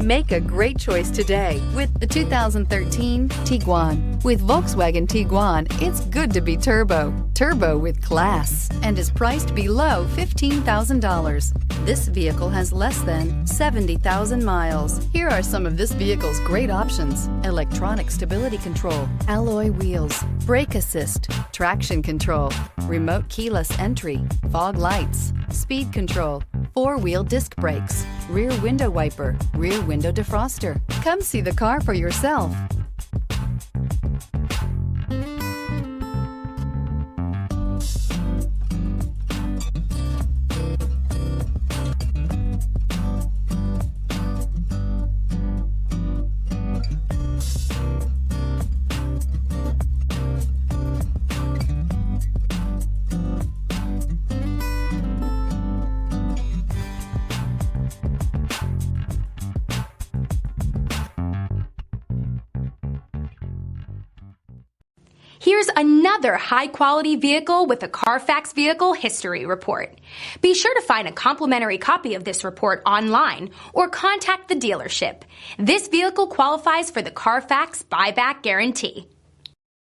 Make a great choice today with the 2013 Tiguan. With Volkswagen Tiguan, it's good to be turbo. Turbo with class, and is priced below $15,000. This vehicle has less than 70,000 miles. Here are some of this vehicle's great options: electronic stability control, alloy wheels, brake assist, traction control, remote keyless entry, fog lights, speed control, four-wheel disc brakes, rear window wiper, rear window defroster. Come see the car for yourself. Here's another high-quality vehicle with a Carfax Vehicle History Report. Be sure to find a complimentary copy of this report online or contact the dealership. This vehicle qualifies for the Carfax Buyback Guarantee.